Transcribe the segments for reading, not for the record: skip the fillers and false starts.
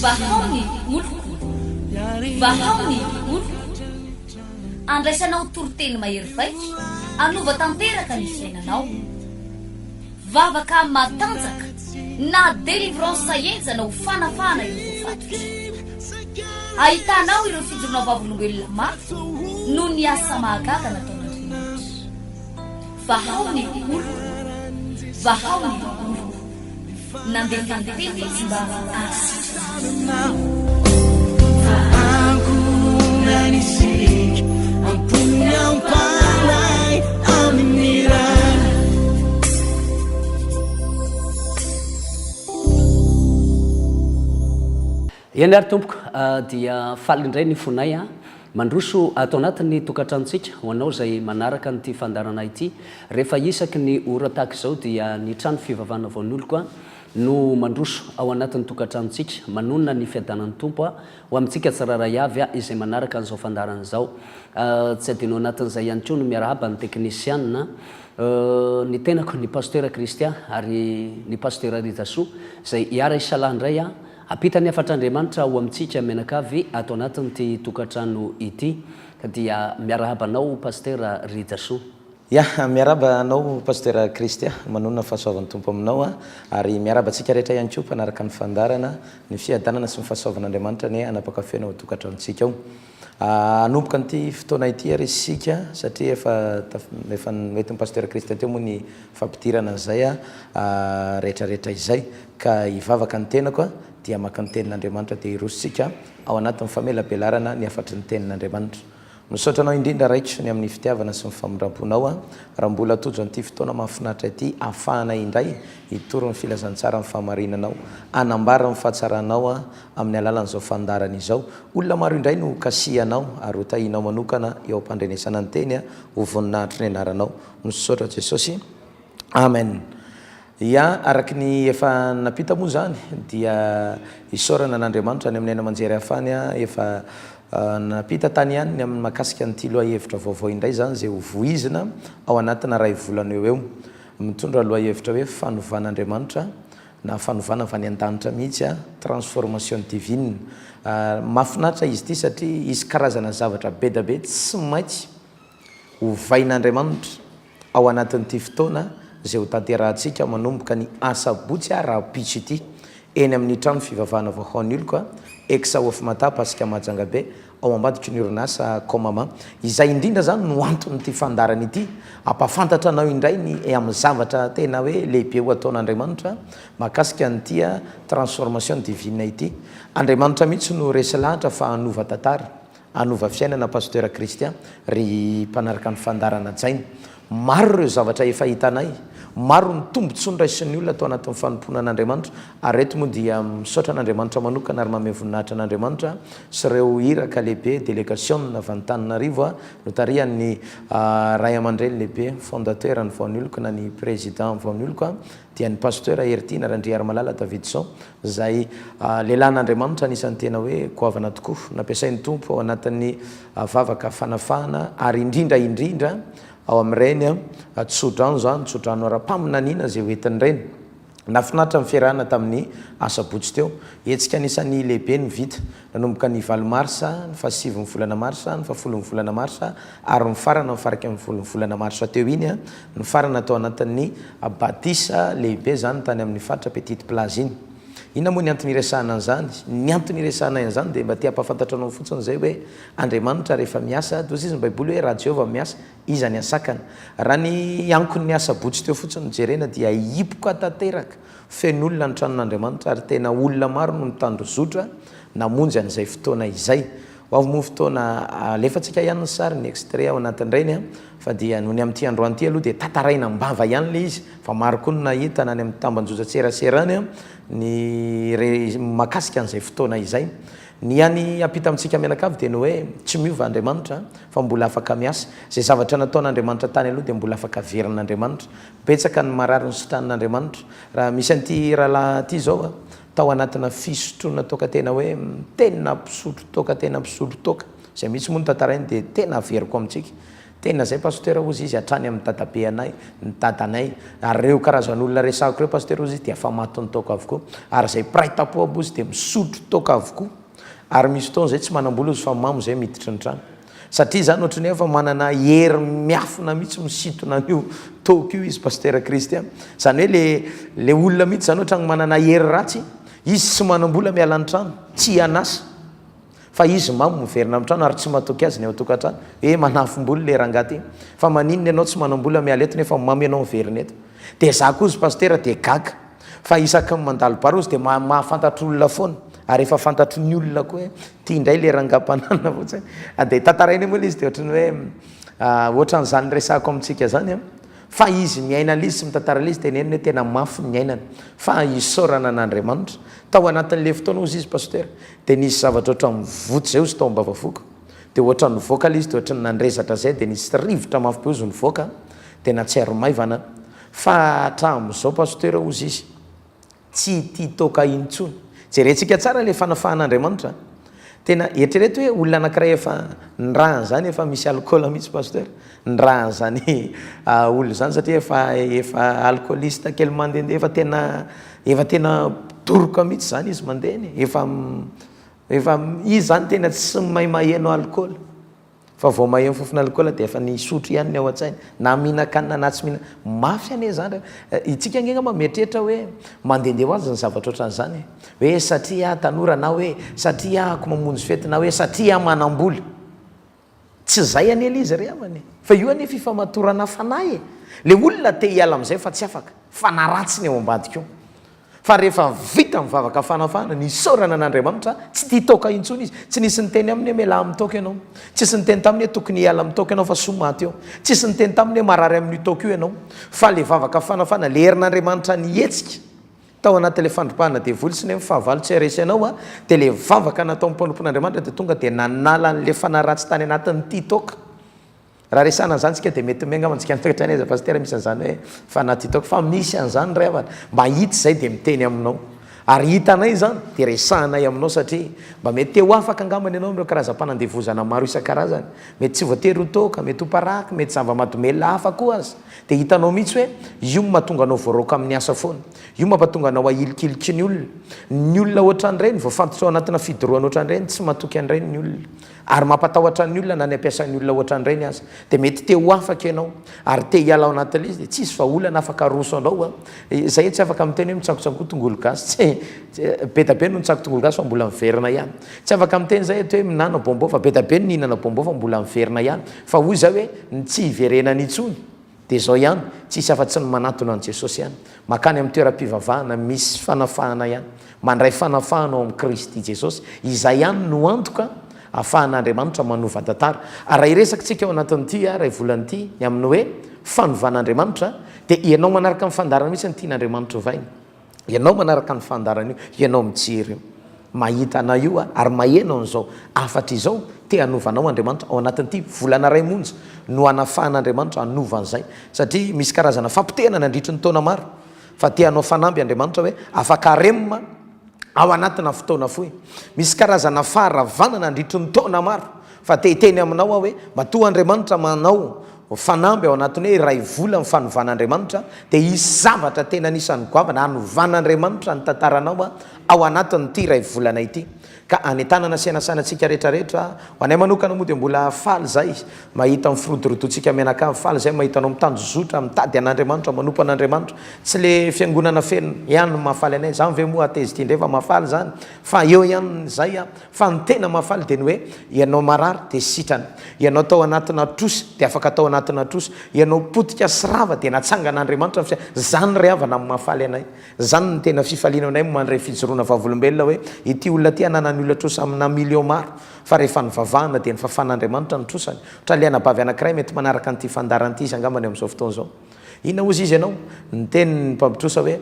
vahaony oloko vahaony oloko andraisanao toroteny mahery vaitra anova tanteraka ny fiainanao vavaka matanjaka na délivrance enjana ho fanafana ireo fatotra ahitanao ireo fijorona vavolombelona mafy no ny asa mahagaga nataon'andriamanitra vahaony oloko vahaony oloko nandeha tantety izy mba asitrana nanisik ampunyang palay aminirana iany ary tompoko dia faly indray ny fonay a mandroso atao anatin'ny tokantrantsika ho anao zay manaraka nyty fandarana ity rehefa isaky ny ora tahaka izao dia ny trano fivavahana vaon'oloko a no mandroso ao anatin'ny tokantrantsika manonona ny fiadanan'ny tompo a ho amintsika tsiraray avy a izay manaraka an'izao fandarana izao tsy adino anatin'izay ihany koa no miarahaba ny teknisianina ny tenako ny pasteur Christian ary ny pasteur Ritasoa zay hiara isalahandray a apitany afatr'Andriamanitra ho amintsika menakavy atao anatin'ity tokantrano ity dia miarahabanao pasteur Ritasoa. Ya miaraba anao pasteur Christian manonona fahasoavan'ny tompo aminao ary miaraba antsika rehetra ihany koa mpanaraka ny fandarana ny fiadanana sy ny fahasoavan'Andriamanitra ny anapakafena ho tokantranontsika ao. Anomboka an'ity fotoana ity ary isika satria efa mety ny pasteur Christian teo moa ny fampidirana zay rehetrarehetra izay ka hivavaka ny tenako dia maka ny tenin'Andriamanitra dia irositsika ao anatin'ny famelabelarana ny afatry ny tenin'Andriamanitra. Misaotra anao indrindra raitra ny amin'ny fitiavana sy ny famindraponao raha mbola tojo an'ity fotoana mahafinaritra ity ahafahana indray hitoro ny filazantsara ny fahamarinanao anambara ny fahatsaranao amin'ny alalan'izao fandarana izao. Olona maro indray no kasihanao ary hotahinao manokana eo am-pandrenesana ny teny ho voninahitry ny anaranao. Misaotra Jesosy. Amen. Ya araky ny efa napita moa zany dia isorana n'Andriamanitra ny amin'ny aina manjery hafany efa napita tany ihany ny amin'ny makasika nyity loha hevitra vaovao indray zany zay ho voizina ao anatina ray volana eo mitondra loha hevitra hoe fanovan'Andriamanitra na fanovana avy any an-danitra mihitsy transformation divine. Mahafinaritra izy ity satria izy karazana zavatra be da be tsy maintsy hovain'Andriamanitra ao anatin'ity fotoana zay ho tanterahantsika manomboka ny asabotsy raha-pitso ity eny amin'ny trano fivavahana vahoan'ny oloko Exao of Mata pasika Majangabe ao ambadika ny orinasa Komama. Izay indrindra zany no antony ity fandarana ity apafantatra anao indray ny amin'ny zavatra tena hoe lehibe ho ataon'Andriamanitra makasika nyity transformation divine ity. Andriamanitra mihitsy no resy lahatra fa anova tantara anova fiainana pasteur Christian ry mpanaraka ny fandarana jaina. Maro ireo zavatra efa hitanay maro ny tombontsoa ndraisin'ny olona atao anatin'ny fanompoana an'Andriamanitra ary reto moa dia misaotra an'Andriamanitra manokana ary manome voninahitra an'Andriamanitra sy ireo iraka lehibe délégation avy Antananarivo notarian'ny ray aman-dreny lehibe fondateur ny vaon'oloko na ny président vaon'oloko dia ny pasteur Hertina Randriary Malala Davidson zay lehilahin'Andriamanitra anisan'ny tena hoe goavana tokoa nampiasain'ny tompo ao anatin'ny vavaka fanafahana ary indrindra ao amin'ireny tsodrano zany tsodrano ara-paminaniana zay hoentin'ny reny nafinaritra ny fiarahana tamin'ny asabotsy teo etsika anisan'ny lehibe ny vita nanomboka ny 20 marsa ny 7 volana marsa ny 10 volana marsa ary ny farana mifaraka amin'ny 10 volana marsa teo iny ny farana atao anatin'ny batisa lehibe zany tany amin'ny faritra petite plage iny. Ina moa ny antony iresahana an'izany? Ny antony iresahana an'izany dia mba tia ampafantatra anao fotsiny zay hoe Andriamanitra rehefa miasa toy izy ny baiboly hoe raha Jehova miasa iza ny asakana. Raha ny ankony ny asabotsy teo fotsiny jerena dia hipoka tanteraka fen'olona ny tranon'Andriamanitra ary tena olona maro no mitandrozotra namonjy an'izay fotoana izay. Hoavy moa fotoana alefantsika ihany ny sary ny extrait ao anatin'ireny fa dia noho ny amin'ity androany ity aloha dia tantaraina mbava ihany le izy fa maro koa no nahita na ny amin'ny tambanjoja-tserasera ny makasika an'izay fotoana izay. Ny any apita amintsika mianakavy dia no hoe tsy miova Andriamanitra fa mbola afaka miasa zay zavatra nataon'Andriamanitra tany aloha dia mbola afaka averin'Andriamanitra. Betsaka ny marary ny sotran'Andriamanitra raha misy an'ity rahalahy ity zao tao anatina fisotroana toka tena hoe tena mpisotro toka tena mpisotro toka zay misy moa ny tantarainy dia tena averiko amintsika tena zay pasteur ozy izy atrany amin'ny tatabe anay ny tatanay ary reo karazan'olona resako reo pasteur ozy izy dia afa matony toka avokoa ary zay piray tapo aby ozy dia misotro toka avokoa ary misy fotoana zay tsy manam-bola ozy fa mamo zay miditra ny trano satria zany ohatrany efa manana hery miafina mihitsy misitona io toka io izy pasteur Christian zany hoe le olona mihitsy zany ohatrany manana hery ratsy izy tsy manam-bola miala ny trano tsy anasa fa izy mamo miverina amin'ny trano ary tsy matoky azy ny ao-tokantrano hoe manafom-bola le rangaty fa maninona ianao tsy manam-bola miala eto nefa mamo ianao miverina eto dia za koa izy pasteur dia gaga fa isaky ny mandalo barozy dia mahafantatra olona foana ary efa fantatry ny olona koa hoe tia indray le rangam-panana fotsiny dia tantarainy moa izy dia ohatrany hoe ohatran'izany resako amintsika zany fa izy miaina lizy sy mitantara lizy teneniny hoe tena mafy ny ainana fa isaorana an'Andriamanitra tao anatin'le fotoana ozy izy pasteur dia nisy zavatra ohatra mivotsy zay ozy tao ambavafoko dia ohatra nivoaka le izy dia ohatra nandresatra zay dia nisy rivotra mafy be ozy nivoaka dia natsiaro maivana fa hatramin'izao pasteur ozy izy tsy tia toka intsony jerentsika tsara le fanafahan'Andriamanitra tena eritrereto hoe olona anankiray efa ndrahany zany efa misy alcool mihitsy pasteur ndrahany zany olona zany satria efa alcooliste kely mandehandeha efa tena toroka mihitsy zany izy mandehany efa izy zany tena tsy maimaheno alcool fa vao maheno fofona alcool dia efa nisotro ihany ny ao an-tsainy na mihinan-kanina na tsy mihina mafy ane zany itsika ngena mametrehitra hoe mandehandeha ho azy ny zavatra ohatran'izany hoe satria tanora na hoe satria ako mamonjy fety na hoe satria manam-bola tsy zay anela izy ry amany fa io ane fifamatorana fanahy le olona te hiala amin'izay fa tsy afaka fa naratsiny eo ambadika io fa rehefa vita mivavaka fanafana ny saorana an'Andriamanitra tsy tia toka intsony izy tsy nisy nyteny aminy hoe mela amin'ny toka ianao tsy sy nyteny taminy hoe tokony hiala amin'ny toka ianao fa somaty eo tsy sy nyteny taminy hoe marary amin'ny toka io ianao fa le vavaka fanafana le herin'Andriamanitra nihetsika tao anatin'le fandropahana devoly sy ny fahavalo tsy aresanao dia le vavaka natao mpanompon'Andriamanitra dia tonga dia nanala n'le fanaratsy tany anatin'ity toka raha resana zany tsika dia mety menga mantsika nitoetra ny eza pasteur misy an'izany hoe fa anaty toka fa misy an'izany ray avana mba hita zay dia miteny aminao ary hitanay zany dia resahanay aminao satria mba mety te ho afaka angambany ianao am'ireo karazam-panandevozana maro isan-karazany mety tsy voatery ho toka mety ho paraky mety zava-mahadomela hafa koa azy dia hitanao mihitsy hoe io mahatonga anao voaroka amin'ny asa foana io mampatonga anao ahilikiliky ny olona ohatran'ireny voafantotra ao anatina fidoroana ohatran'ireny tsy mahatoky an'ireny ny olona ary mampatahotra ny olona na ny ampiasan'ny olona ohatran'ireny azy dia mety te ho afaka ianao ary te hiala ao anatin'le izy dia tsisy fa olana afaka roso anao zay tsy afaka miteny hoe mitsakotsakoa tongolo gasy betabe no mitsako tongolo gasy fa mbola miverina ihany tsy afaka miteny zay hoe minana bombo fa betabe no nihinana bombo fa mbola miverina ihany fa hoy zay hoe tsy hiverenany intsony dia zao ihany tsisy afa-tsy ny manatona an' Jesosy ihany makany amin'ny toeram-pivavahana misy fanafahana ihany mandray fanafahana ao amin'ny Kristy Jesosy izay ihany no antoka ahafahan'Andriamanitra manova tantara ary raha iresaka tsika ao anatin'ity raha volan'ity ny amin'ny hoe fanovan'Andriamanitra dia ianao manaraka ny fandarana mihitsy ny tian'Andriamanitra ovaina ianao manaraka ny fandarana io ianao mijery io mahita ana io ary maheno an'izao afatra izao te hanovanao Andriamanitra ao anatin'ity volana ray monja no anafahan'Andriamanitra hanovan'izay satria misy karazana fampitehana nandritry ny taona maro fa te hanao fanamby Andriamanitra hoe afaka remma ao anatina fotoana fohy misy karazana faharavana nandritry ny taona maro fa te hiteny aminao hoe matoa Andriamanitra manao fanamby ao anatiny hoe ray vola ny fanovan'Andriamanitra dia isy zavatra tena anisan'ny goavana hanovan'Andriamanitra ny tantaranao ao anatin'ity ray volana ity ka anetanana sy anasanantsika rehetrarehetra ho anay manokana moa dia mbola faly zay mahita mifirodorotontsika mianakavy faly zay mahitanao mitanjozotra mitady an'Andriamanitra manompo an'Andriamanitra tsy le fiangonana feno ihany no mahafaly anay zany ve moa atezity indray fa mahafaly zany fa eo ihany zay fa ny tena mahafaly dia ny hoe ianao marary dia sitrana ianao tao anatina trosy dia afaka tao anatina trosy ianao potika sy rava dia natsangan'Andriamanitra zany ray avana amin'ny mahafaly anay zany ny tena fifaliana anay mandray fijoroana vavolombelona hoe ity olona ty anana ny olona trosa amina million maro fa rehefa nivavahana dia nifafan'Andriamanitra ny trosany ohatra le anabavy anankiray mety manaraka n'ity fandaran'ity izy angambany amin'izao fotoana izao inona ozy izy ianao ny teny ny mpampitrosa hoe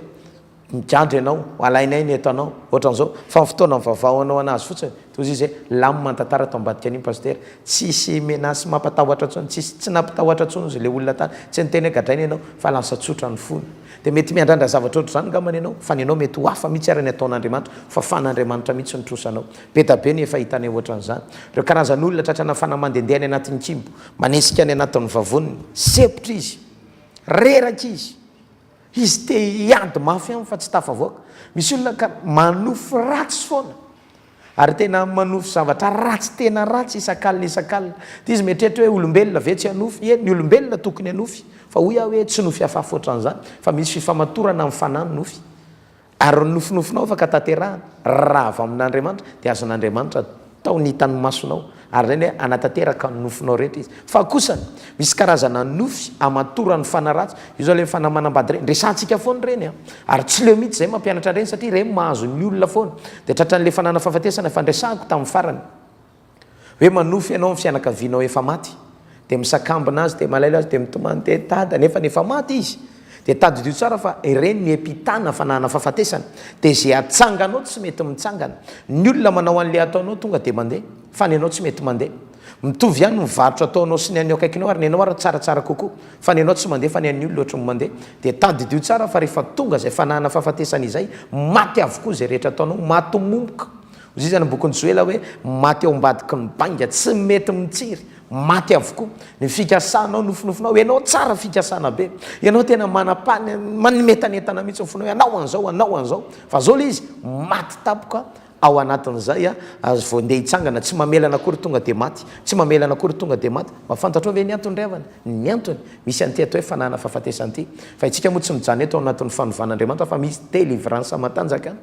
mijandro ianao alainay ny eto anao ohatran'izao fa fotoana mivavao anao anazy fotsiny toy izy lamy mantantara to ambadika an'iny paster tsisy menasy mampatahotra tsony tsy nampitahotra tsony izy le olona tany tsy niteny gadrainy ianao fa lasa tsotra ny fony dia mety miandrandra zavatra ohatr' zany ngamany ianao fa ny ianao mety ho hafa mihitsy arany ataon'andriamanitra fa fan'andriamanitra mihitsy nitrosanao be tabe ny efa hitany ohatran'izany reo karazan'olona tratrana fanamandendehany anatin'ny kimbo manesika any anatin'ny vavoniny sepotra izy reraka izy te hiady mafy aminy fa tsy tafavoaka misy olona ka manofo ratsy foana ary tena manofo zavatra ratsy tena ratsy isan-kalina isan-kalina dia izy mieritreritra hoe olombelona ve tsy hanofy ny olombelona tokony hanofy fa hoy aho hoe tsy nofy hafafa ohatran'izany fa misy fifamatorana amin'ny fanahy ny nofy ary nofonofinao afaka tanterahana raha avy amin'andriamanitra dia azon'andriamanitra tao ny hitany masonao ary zany hoe anatanteraka ny nofinao rehetra izy fa kosa misy karazana nofy amatorany fanaratsy io zao le fanamanambady reny resantsika foana reny ary tsy leo mihitsy zay mampianatra reny satria reny mahazo ny olona foana dia tratran'le fanana fahafatesana fandresahako tamin'ny farany hoe manofy ianao amin'ny fianakavianao efa maty dia misakambina azy dia malaila azy dia mitomany te tada nefa ny efa maty izy dia tady dio tsara fa ireny ny epitana fanana fahafatesana dia zay atsanganao tsy mety mitsangana ny olona manao an'le ataonao tonga dia mandeha fa ny anao tsy mety mandeha mitovy ihany mivarotra ataonao sy ny an'ny akaikinao ary ny anao ary tsaratsara kokoa fa ny anao tsy mandeha fa ny an'ny olona ohatry ny mandeha dia tady dio tsara fa rehefa tonga zay fanana fahafatesana izay maty avokoa zay rehetra ataonao maty momboka izy zany bokon'ny joela hoe maty ao ambadiky ny banga tsy mety mitsiry maty avokoa ny fikasanao nofinofinao ianao tsara fikasana be ianao tena manapany manimetanetana mihitsy nyfonao anao an'izao fa zao le izy maty tapoka ao anatin'izay azy vao ndeha hitsangana tsy mamelana akory tonga dia maty tsy mamelana akory tonga dia maty mafantatra hoe ny antony ravana ny antony misy an'ity atao hoe fanana fahafatesanyity fa itsika moa tsy mijany eto ao anatin'ny fanovan'andriamanitra fa misy délivrance matanjaka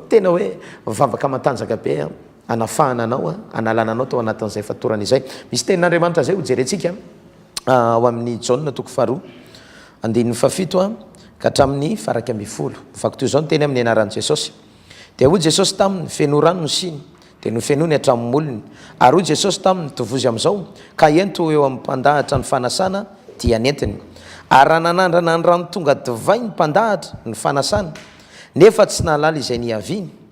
tena hoe vavaka matanjaka be anafahana anao analana anao tao anatin'izay fatorana izay misy tenin'andriamanitra zay ho jerentsika ao amin'ny jauna toko faharoa andin'ny fafito ka hatramin'ny faraka amby folo fako toy izao ny teny amin'ny anaran'i jesosy dia hoy jesosy taminy feno rano no siny dia nofenony hatramin'ny olony ary hoy jesosy taminy tovozy amin'izao ka ento eo amin'ny mpandahatra ny fanasana dia nentiny ary raha nanandrana ny rano tonga divay ny mpandahatra ny fanasana nefa tsy nahalala izay niaviny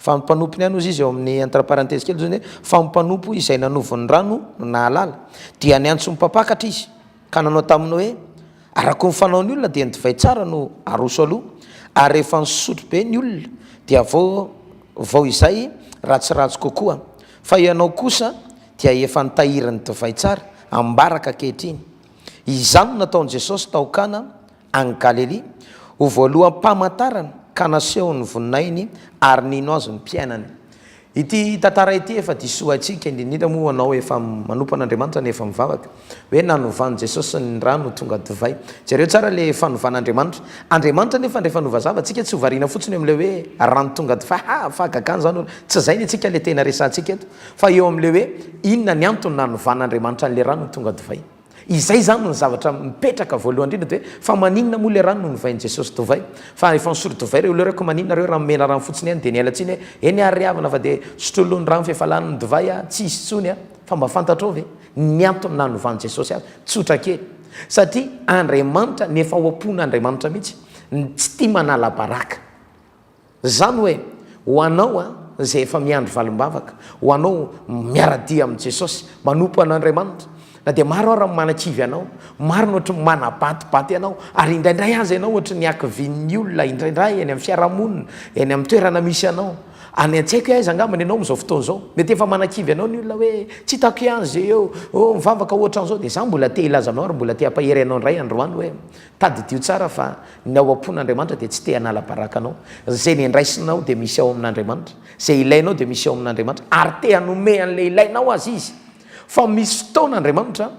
fa mimpanompony any ozy izy eo amin'ny entre-parenthèse kely zany hoe fa mimpanompo izay nanovon'ny rano nahalala dia niantso mipapakatra izy ka nanao taminy hoe araka ny fanaony olona dia nydivay tsara no aroso aloha ary rehefa nisotro be ny olona dia vao izay ratsiratsy kokoa fa ianao kosa dia efa nitahiriny divay tsara ambaraka kehitriny izany nataon'i jesosy taokana any Galili ho voaloham-pamantarana ka naseho ny voninainy ary nino azy ny mpiainany ity tantara ity efa disoa antsika indrindra moa anao efa manompo an'andriamanitra nefa mivavaka hoe nanovan'i jesosy ny rano tonga divay jareo tsara le fanovan'andriamanitra andriamanitra nefa ndre fanova zava tsika tsy hovariana fotsiny am'le hoe rano tonga divay fagagany zany tsy zay ny atsika le tena resantsika eto fa eo am'le hoe inona ny antony nanovan'andriamanitra n'le rano tonga divay izay zany ny zavatra mipetraka voalohany indrindra dia hoe fa maninona moa le rano no novain'i jesosy divay fa efa nisolo divay reo le reko maninona reo raha mena rano fotsiny any dia ny alatsiny hoe eny ariavana fa dia sotrolony rano fefalaniny divay tsy isy tsony fa mba fantatrao ve ny antony nanovan'i jesosy azy tsotra kely satria andriamanitra nefa oampon'andriamanitra mihitsy tsy tia manala baraka zany hoe ho anao zay efa miandro valim-bavaka ho anao miaradia amin'i jesosy manompo an'andriamanitra na dia maro ary manakivy anao maro no ohatry manabatibaty anao ary indraindray azy ianao ohatry ny akivin'ny olona indraindray eny amin'ny fiarahamonina eny amin'ny toerana misy anao any an-tsaiko hoe aiza angambany ianao am'izao fotoana izao mety efa manakivy anao ny olona hoe tsy hitako ihany zay eo mivavaka ohatran'izao dia za mbola te hilaza aminao ary mbola te hampahery anao indray androany hoe tadidio tsara fa ny ao am-pon'andriamanitra dia tsy te hanala baraka anao zay ny andraisinao dia misy ao amin'andriamanitra zay ilainao dia misy ao amin'andriamanitra ary te hanome an'le ilainao azy izy fa misy fotoan'andriamanitra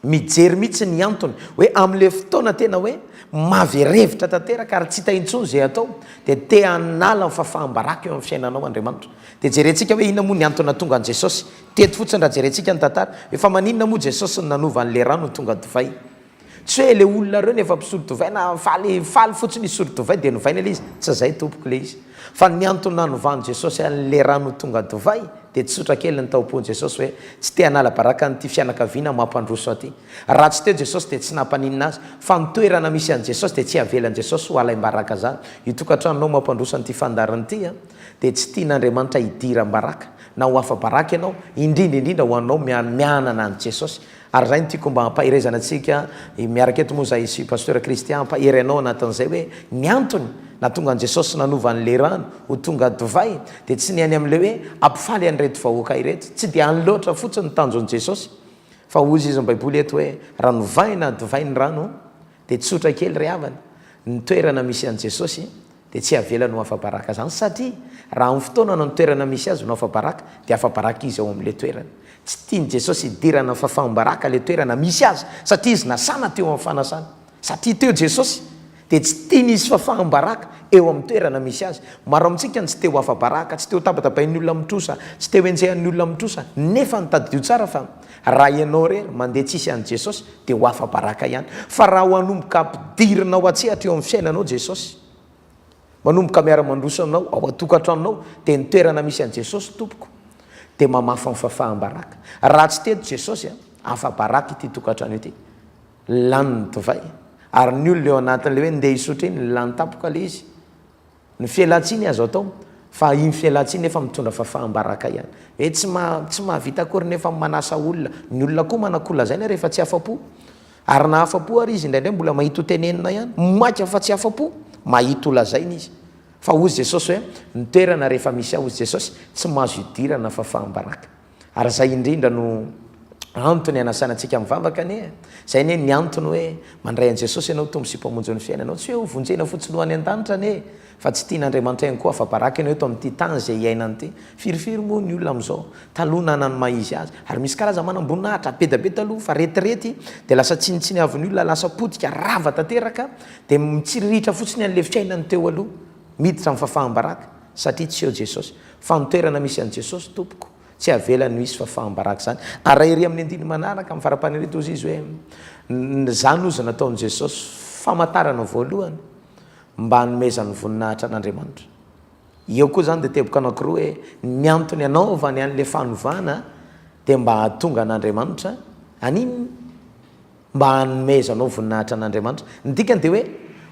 mijery mihitsy ny antony hoe am'le fotoana tena hoe maverevitra tanteraka ary tsy hitaintsony zay atao dia te hanala ny fahafahambaraka eo amin'ny fiainanao andriamanitra dia jerentsika hoe inona moa ny antony tonga an' jesosy teto fotsiny raha jerentsika ny tantara efa maninona moa jesosy ny nanova an'le rano tonga divay tsy hoe le olona reo nefa mpisolo divay na faly fotsiny isolo divay dia novaina le izy tsy zay tompoko le izy fa ny antony nanovany jesosy an'le rano tonga divay dia tsotra kely ny taom-pony jesosy hoe tsy te hanala baraka nyity fianakaviana mampandroso aty raha tsy teo jesosy dia tsy nampaninina azy fa nitoerana misy an' jesosy dia tsy avelan jesosy ho alaim-baraka zany itokantrannao mampandroso an'ity fandarany ity a dia tsy tian'andriamanitra hidiram-baraka na ho afa baraka ianao indrindraindrindra ho anao mianana an' jesosy ary zay nytiako mba hampahirezana antsika miaraka eto moa zay sy pasteur Christian mpahery anao anatin'izay hoe ny antony na tonga an' jesosy nanova an'le rano ho tonga divay dia tsy niany amin'le hoe ampifaly an'ireto vahoaka ireto tsy dia any loatra fotsiny tanjo an' jesosy fa ozy izy baiboly eto hoe raha novay na divay ny rano dia tsotra kely ry havany ny toerana misy an' jesosy dia tsy avela no afa-baraka zany satria raha amin'ny fotoana no toerana misy azy no afa-baraka dia afa-baraka izy ao amin'le toerana tsy tiany jesosy idirana fafaham-baraka le toerana misy azy satria izy nasana teo amin'ny fanasana satria teo jesosy dia tsy tiany izy fafaham-baraka eo amin'ny toerana misy azy maro amintsika ny tsy teo afa-baraka tsy teo tabatabain'ny olona mitrosa tsy teo enjehan'ny olona mitrosa nefa nitadidio tsara fa raha ianao rery mandeha tsisy an' jesosy dia ho afa-baraka ihany fa raha ho anomboka ampidirina ao atsehatra eo amin'ny fiainanao jesosy manomboka miara-mandroso aminao ao atokantranonao dia nitoerana misy an' jesosy tompoko dia mamafa mifafaham-baraka raha tsy teto jesosy afa-baraka ity tokantrano ity lany divay ary ny olona eo anatin'le hoe ndeha hisotra iny lany tapoka le izy ny fialantsiny azo atao fa iny fialantsiny nefa mitondra fafaham-baraka ihany hoe tsy mahavita akory nefa manasa olona ny olona koa manakola zay na rehefa tsy afa-po ary na afa-po ary izy indraindray mbola mahita hotenenina ihany maika fa tsy afa-po mahita olazainy izy fa ozy jesosy hoe nitoerana rehefa misy ao ozy jesosy tsy mahazo idirana fafaham-baraka ary zay indrindra no antony anasanantsika mivavaka ane zay ne ny antony hoe mandray an' jesosy ianao tombo sy mpamonjy ny fiainanao tsy hoe hovonjena fotsiny ho any an-danitra ane fa tsy tian'andriamanitra ihany koa afa-baraka ianao eto amin'ity tany zay iainany ity firifiry moa ny olona amin'izao taloha nanany mahizy azy ary misy karaza manam-boninahitra bedabe taloha fa retirety dia lasa tsinitsiny avy ny olona lasa potika rava tanteraka dia mitsiriritra fotsiny an'le fiainany teo aloha miditra amin'ny fafaham-baraka satria tsy eo jesosy fa nitoerana misy an' jesosy tompoko tsy avela no isy fafaham-baraka zany ary raha ery amin'ny andiny manaraka amin'ny farampanereto ozy izy hoe zany ozy nataon' jesosy famantarana voalohany mba hanomezany voninahitra an'andriamanitra eo koa zany dia teboka anankiroa hoe ny antony anaovany an'le fanovana dia mba hahatonga an'andriamanitra aniny mba hanomezanao voninahitra an'andriamanitra ny dikany dia hoe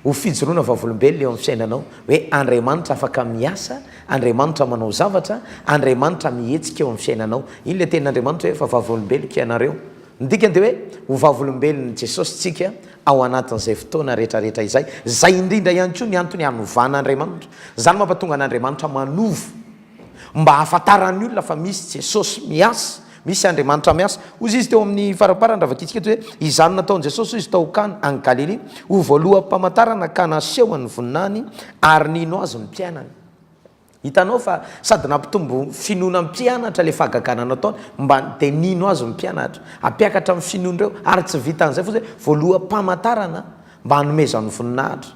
ho fijoroana vavolombelona eo amin'ny fiainanao hoe andriamanitra afaka miasa andriamanitra manao zavatra andriamanitra mihetsika eo amin'ny fiainanao iny le tenin'andriamanitra hoe fa vavolombeloko ianareo ny dikany dia hoe ho vavolombelony jesosy tsika ao anatin'izay fotoana rehetrarehetra izay zay indrindra ihany koa ny antony hanovan'andriamanitra zany mampatonga an'andriamanitra manovo mba hahafantaran'ny olona fa misy jesosy miasa misy andriamanitra miasa ozy izy teo amin'ny faraparany raha vakitsika eto hoe izany nataon' jesosy izy tao kany any Galily ho voaloha-mpamantarana ka naseho ny voninahiny ary nino azy ny mpianany hitanao fa sady nampitombo finoana mpianatra le fahagagana nataony mba dia nino azy mpianatra ampiakatra amin'ny finoana ireo ary tsy vitan'izay fotsy hoe voaloha-mpamantarana mba hanomezan'ny voninahitra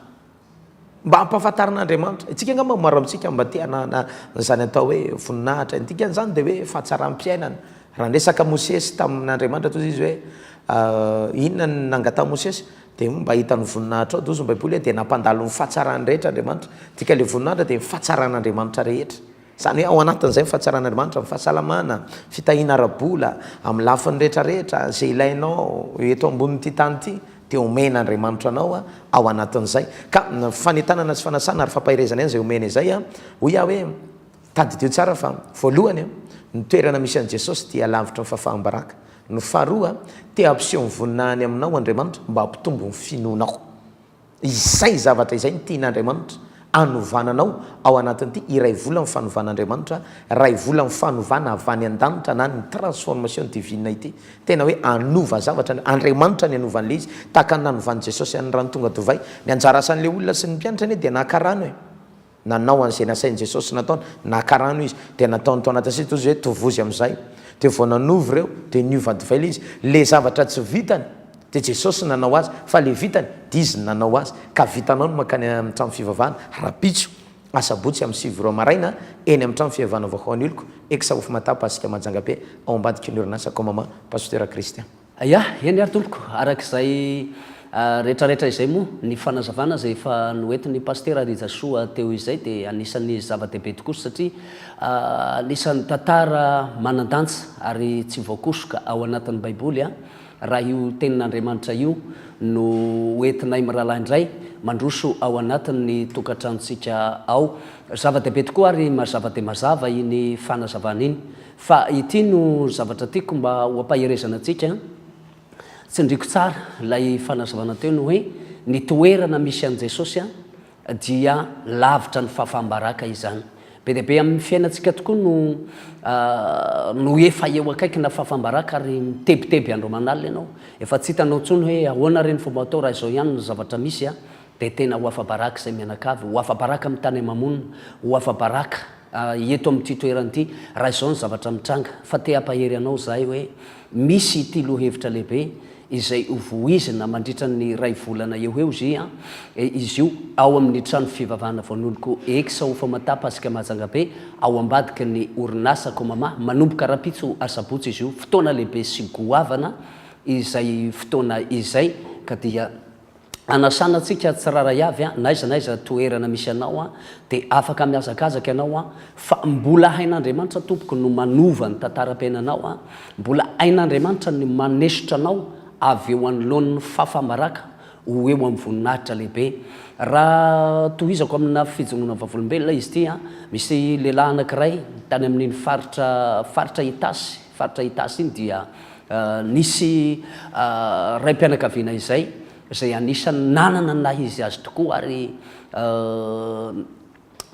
mba hampafantaran'andriamanitra itsika ngamba maro amintsika mba tiana zany atao hoe voninahitra ntika zany dia hoe fahatsaram-piainana raha ndresaka Mosesy tamin'andriamanitra toy izy hoe inona ny nangata Mosesy dia mba hitany voninahitra ao dozy ny baiboly hoe dia nampandalo ny fahatsarany rehetra andriamanitra tika le voninahitra dia mifahatsaran'andriamanitra rehetra zany hoe ao anatin'izay mifahatsaran'andriamanitra mifahasalamana fitahina ara-bola amin'ny lafiny rehetrarehetra zay ilainao eto ambonin'ity tany ity dia omen'andriamanitra anao ao anatin'izay ka fanentanana sy fanasana ary fampahirezana ihany zay omena izay hoy aho hoe tadidio tsara fa voalohany ny toerana misy an' jesosy dia lavitra ny fafaham-baraka no faharoa tia ampiseho ny voninahiny aminao andriamanitra mba hampitombo ny finoanao izay zavatra izay ny tian'andriamanitra anovananao ao anatin'ity iray vola ny fanovan'andriamanitra ray vola ny fanovana avany an-danitra na ny transformation divine ity tena hoe anova zavatra andriamanitra ny anovan'le izy tahaka ny nanovan'i jesosy an'ny rano tonga divay ny anjara asan'le olona sy ny mpianatra ane dia nakarano e nanao an'izay nasain'i jesosy nataony nakarano izy dia nataony tao anatin'izay toy hoe tovozy amin'izay dia vao nanovo ireo dia niova divay le izy le zavatra tsy vitany dia jesosy nanao azy fa le vitany dia izy nanao azy ka vitanao no makany amin'ny trano fivavahana rapitso asabotsy amin'ny 7 maraina eny amin'ny trano fivavahana vahoany oloko eksaofo matapa asika manjangabe ao ambadiky ny orinasa komama pasteur Christian ya eny ary tompoko arak'izay rehetrarehetra izay moa ny fanazavana zay efa noentiny pasteur Rijasoa teo izay dia anisan'ny zava-dehibe tokoa satria anisan'ny tantara manan-danja ary tsy voakosoka ao anatin'ny baiboly raha io tenin'Andriamanitra io no entinay mirahalahy indray mandroso ao anatin'ny tokantranontsika ao. Zava-dehibe tokoa ary mazava dia mazava iny fanazavana iny fa ity no zavatra tiako mba ho ampaherezana antsika. Tsindriko tsara lay fanazavana teo no hoe ny toerana misy an Jesosy dia lavitra ny fahafahambaraka izany. Be dia be amin'ny fiainantsika tokoa no efa eo akaikina fahafahambaraka ary mitebiteby andro manalina ianao. Efa tsy hitanao intsony hoe ahoana reny fomba atao raha izao ihany ny zavatra misy dia tena ho afa-baraka izay mianakavy, ho afa-baraka amin'ny tany amamonina, ho afa-baraka eto amin'ity toerana ity raha izao ny zavatra mitranga. Fa te hampahery anao zahay hoe misy ity lohevitra lehibe izay hovoizina mandritra ny ray volana eo izy io ao amin'ny trano fivavahana voan'oloko eksa ho famatapasika Majungabe ao ambadiky ny orinasa Komama manomboka rapitso asabotsy izy io. Fotoana lehibe sy goavana izay fotoana izay ka dia anasana antsika tsiraray avy naiza toerana misy anao dia afaka miazakazaka ianao fa mbola hain'Andriamanitra tompoko no manova ny tantaram-piainanao mbola hain'Andriamanitra ny manesotra anao avy eo anoloan'ny fahafahambaraka ho eo amin'ny voninahitra lehibe. Raha tohizako amina fijonona vavolombelona izy ity misy lehilahy anankiray tany amin'iny faritra Itasy iny dia nisy raim-pianakaviana izay anisany nanana nahy izy azy tokoa ary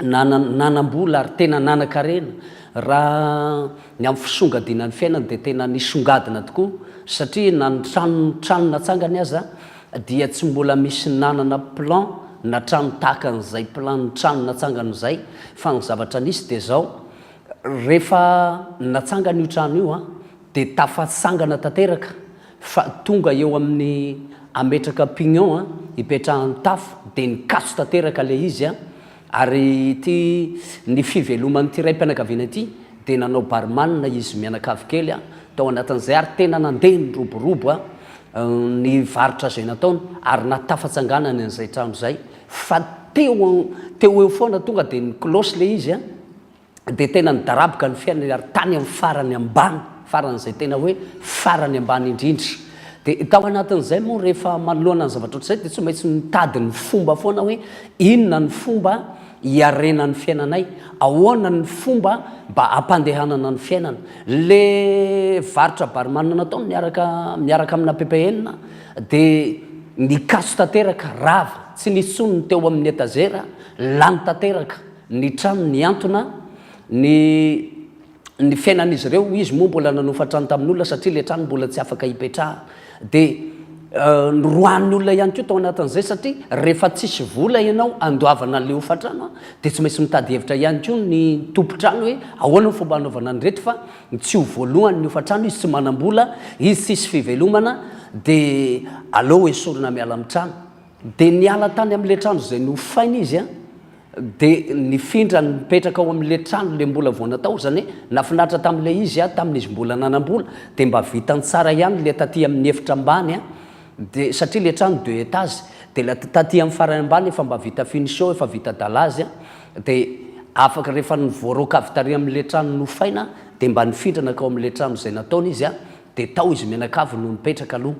nanambola ary tena nanan-karena. Raha ny amin'ny fisongadina ny fiainany dia tena nisongadina tokoa satria na ny trano natsangany aza dia tsy mbola misy nanana plan na trano tahaka an'izay plan ny trano natsangany izay fa ny zavatra nisy dia zao rehefa natsangany io trano io dia tafatsangana tanteraka fa tonga eo amin'ny ametraka pignon hipetrahany tafo dia nikaso tanteraka le izy ary ty ny fiveloman'ity raim-pianakaviana ity dia nanao barmanina izy mianakavy kely tao anatin'izay ary tena nandeha ny roborobo ny varitra zay nataony ary natafatsanganany an'izay trano zay fa teo eo foana tonga dia nikolosy le izy dia tena nidaraboka ny fiainany ary tany amin'ny farany ambany faran'izay tena hoe farany ambany indrindra. Dia tao anatin'izay moa rehefa manoloana ny zavatra ohatr'izay dia tsy maintsy mitady ny fomba foana hoe inona ny fomba hiarena ny fiainanay, ahoana ny fomba mba hampandehanana ny fiainana. Le varitra barmanina nataony miaraka amina PPN dia nikaso tanteraka rava tsy nisy teo amin'ny etazera lany tanteraka ny trano ny antona ny fiainan'izy ireo. Izy moa mbola nanofa trano tamin'olona satria le trano mbola tsy afaka hipetraha dia roan'ny olona ihany koa tao anatin'izay satria rehefa tsisy vola ianao andoavana le hofatrano dia tsy maintsy mitady hevitra ihany koa ny tompotrano hoe ahoana ny fomba hanaovana ny reto fa tsy ho voalohany ny hofatrano izy tsy manam-bola izy tsisy fivelomana dia aleo esorina miala amin'ny trano dia niala tany amin'ile trano zay nofaina izy dia nifindra nipetraka ao amin'ile trano le mbola vao natao zany hoe nafinaritra tamin'ile izy tamin'izy mbola nanam-bola dia mba vitany tsara ihany le taty amin'ny efitra ambany dia satria le trano 2 étages dia taty amin'ny farany ambany efa mba vita finition efa vita dalazy dia afaka rehefa nivoaroaka avy tary amin'ile trano nofaina dia mba nifindrana kao amin'ile trano zay nataony izy dia tao izy mianakavy no mipetraka aloha.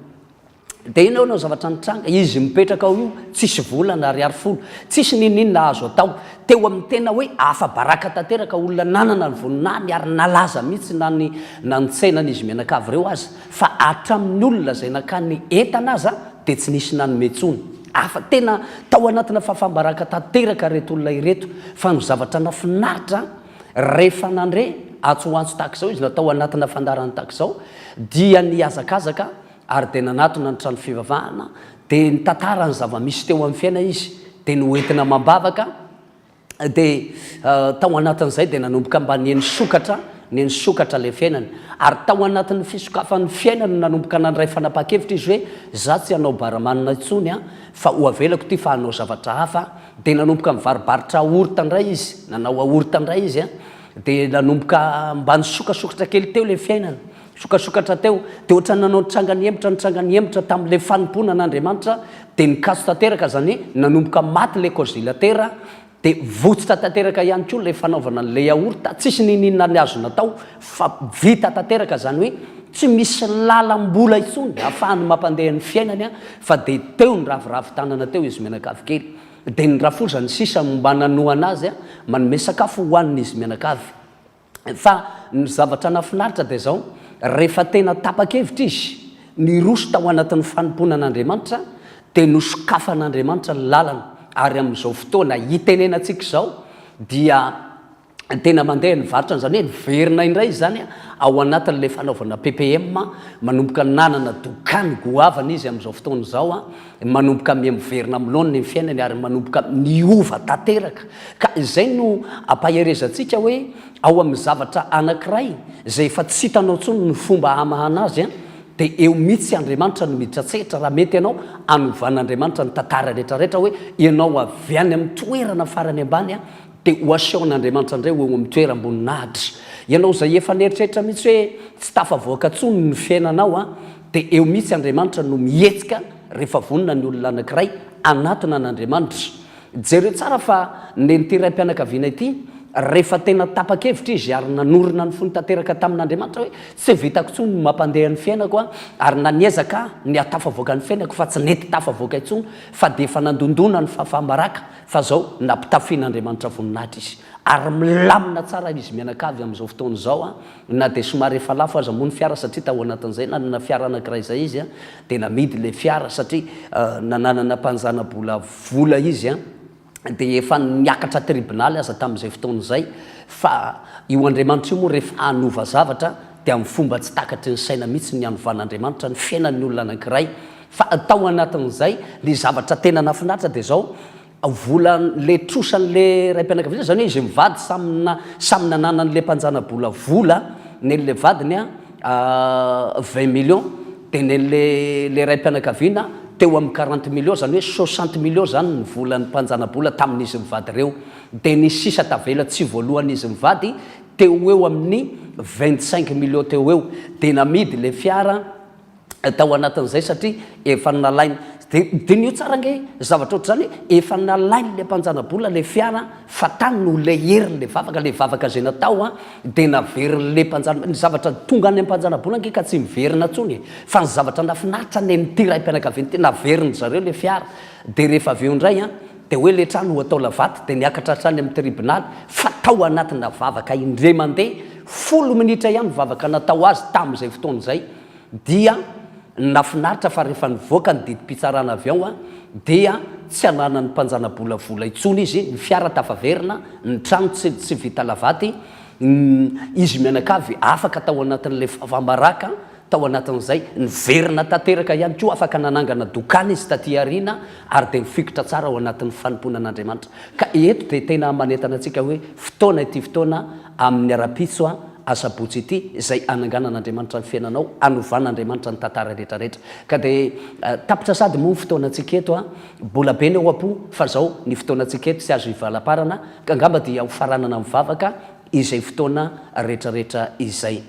Dia ino anao zavatra nitranga izy mipetraka ao io tsisy volana ariary folo tsisy ninina azo atao teo amin'ny tena hoe afa-baraka tanteraka olona nanana ny voninany ary nalaza mihitsy na ny tsainany izy mianakavy ireo azy fa hatramin'ny olona zay nakany entana aza dia tsy nisy nanometsony afa tena tao anatina fahafahambaraka tanteraka reto olona ireto fa ny zavatra nafinaritra rehefa nandre antsoantso tahaka izao izy natao anatina fandarany tahaka izao dia niazakazaka ary dia nanatona ny trano fivavahana dia nitantara ny zava-misy teo amin'ny fiaina izy dia noentina mambavaka dia tao anatin'izay dia nanomboka mba neny sokatra le fiainany ary tao anatin'ny fisokafan'ny fiainany nanomboka nandray fanapaha-kevitra izy hoe za tsy hanao baramanina intsony fa ho avelako ty fa hanao zavatra hafa dia nanomboka mivaribaritra aorita ndray izy nanao aorita ndray izy dia nanomboka mba nisokasokatra kely teo le fiainany sokasokatra teo dia ohatra nanao nitsangany hemitra tamin'ilay fanompona an'Andriamanitra dia nikaso tanteraka zany hoe nanomboka maty le congélateur dia votsitra tanteraka ihany koa ilay fanaovana an'ilay yaourt tsisy nininona ny azo natao fa vita tanteraka zany hoe tsy misy lalam-bola intsony ahafahany mampandeha ny fiainany fa dia teo ny ravitanana teo izy mianakavy kely dia ny rafoza ny sisa mba nanoana azy manome sakafo hohaniny izy mianakavy fa ny zavatra nafinaritra dia zao rehefa tena tapa-kevitra izy ny roso tao anatin'ny fanompona an'Andriamanitra dia nosokafan'Andriamanitra ny lalana ary amin'izao fotoana hitenenantsika zao dia tena mandeha ny varotrany zany hoe niverina indray zany ao anatin'ilay fanaovana PPM manomboka nanana dokany goavana izy amin'izao fotoana zao manomboka miverina milona ny fiainany ary manomboka niova tanteraka ka izay no ampaherezantsika hoe ao amin'ny zavatra anankiray zay efa tsy hitanao ntsony ny fomba hamahana azy dia eo mihitsy Andriamanitra no miditra tsehatra raha mety ianao anovan'Andriamanitra ny tantara rehetrarehetra hoe ianao avy any amin'ny toerana farany ambany dia hoaseon'Andriamanitra indray eo amin'ny toeram-boninahitra ianao zay efa neritreritra mihitsy hoe tsy tafavoaka ntsony ny fiainanao dia eo mihitsy Andriamanitra no mihetsika rehefa vonina ny olona anankiray anatona an'Andriamanitra jereo tsara fa neny raim-pianakaviana ity rehefa tena tapa-kevitra izy ary nanorina ny fony tanteraka tamin'Andriamanitra hoe tsy vitako intsony ny mampandeha ny fiainako ary naniezaka ny atafavoaka ny fiainako fa tsy nety tafavoaka intsony fa dia efa nandondona ny fahafahambaraka fa zao nampitafian'Andriamanitra voninahitra izy ary milamina tsara izy mianakavy amin'izao fotoana zao na dia somary efa lafo aza moa ny fiara satria tao anatin'izay nanana fiara anankiray izay izy dia namidy le fiara satria nananana mpanjana-bola vola izy dia efa niakatra tribonaly aza tamin'izay fotoana izay fa io Andriamanitra io moa rehefa hanova zavatra dia amin'ny fomba tsy takatry ny saina mihitsy ny hanovan'Andriamanitra ny fiainan'ny olona anankiray fa tao anatin'izay ny zavatra tena nafinaritra dia zao vola le trosan'le raim-pianakaviana zany hoe izy mivady samy nananan'le mpanjana-bola vola nen'le vadiny 20 millions dia nen'le raim-pianakaviana teo amin'ny 40 millions zany hoe 60 millions zany ny volan'ny mpanjana-bola tamin'izy mivady reo dia ny sisa tavela tsy voalohan'izy mivady teo eo amin'ny 25 millions teo eo dia namidy le fiara tao anatin'izay satria efa nalainy dia nio tsara nge zavatra oatra zany efa nalainy le mpanjana-bola le fiara fa tany no le heriny le vavaka zay natao dia naveriny le mpanjana ny zavatra tonga any mpanjana-bola nge ka tsy miverina ntsony fa ny zavatra nafinaritra ny amin'ity raim-pianakaviana ty naveriny zareo le fiara dia rehefa avy eo indray dia hoe le trano ho atao lavaty dia niakatra trany amin'ny tribonaly fa tao anatina vavaka indray mandeha 10 minitra ihany vavaka natao azy tamin'izay fotoana izay dia nafinaritra fa rehefa nivoaka ny didim-pitsarana avy ao dia tsy ananany mpanjana-bola vola intsony izy ny fiara tafaverina ny trano tsy vita lavaty izy mianakavy afaka tao anatin'le fambaraka tao anatin'izay niverina tanteraka ihany koa afaka nanangana dokany izy taty ariana ary dia mifikitra tsara ao anatin'ny fanompona an'Andriamanitra ka eto dia tena manentana antsika hoe fotoana ity fotoana amin'ny ara-pitso asabotsy ity izay ananganan'Andriamanitra ny fiainanao anovan'Andriamanitra ny tantara rehetrarehetra ka dia tapitra sady moa ny fotoanantsika eto mbola be ny ao am-po fa zao ny fotoanantsika eto tsy azo hivalam-parana ka angamba dia ho faranana mivavaka izay fotoana rehetrarehetra izay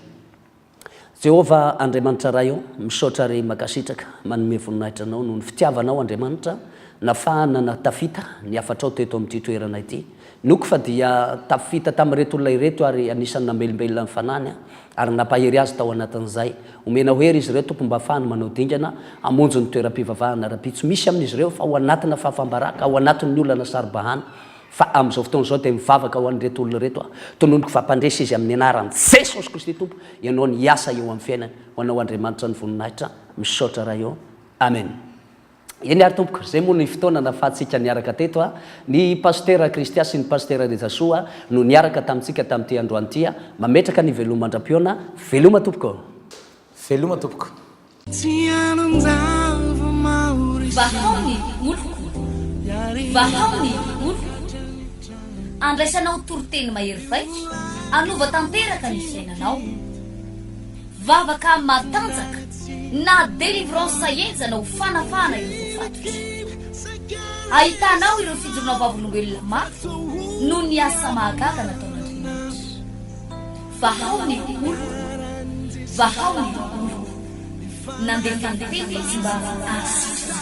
Jehova Andriamanitra raha io misaotra ary makasitraka manome voninahitra anao noho ny fitiavanao Andriamanitra nafahana na tafita ny afatrao teto amin'ity toerana ity noko fa dia tafita tamin'ireto olona ireto ary anisan'ny namelombelona ny fanany ary nampahery azy tao anatin'izay omena hoery izy ireo tompo mba afahany manao dingana hamonjy ny toeram-pivavahana ara-pitso misy amin'izy ireo fa ao anatina fahafahambaraka ao anatin'ny olana saribahana fa amin'izao fotoana izao dia mivavaka ho an'ireto olona reto tononoko fampandresy izy amin'ny anarany Jesosy Kristy tompo ianao ny asa eo amin'ny fiainany ho anao Andriamanitra ny voninahitra misaotra raha eo amen eny ary tompoko zay moa ny fotoana nafahantsika niaraka teto ny pastera Kristia sy ny pastera Rejasoa no niaraka tamintsika tamin'ity androany ity mametraka ny veloma andram-piona veloma tompoko veloma tompoko vahaony moloko vahaony moloko andraisanao toroteny mahery vaitra anova tanteraka ny fiainanao vavaka matanjaka na délivrance enzana ho fanafana ireo fatotra ahitanao ireo fijorona vavolombelona mafy no ny asa mahagaga nataon'Andriamanitra vahaony moloko vahaony oloko nandeha tanteny izy mba asitra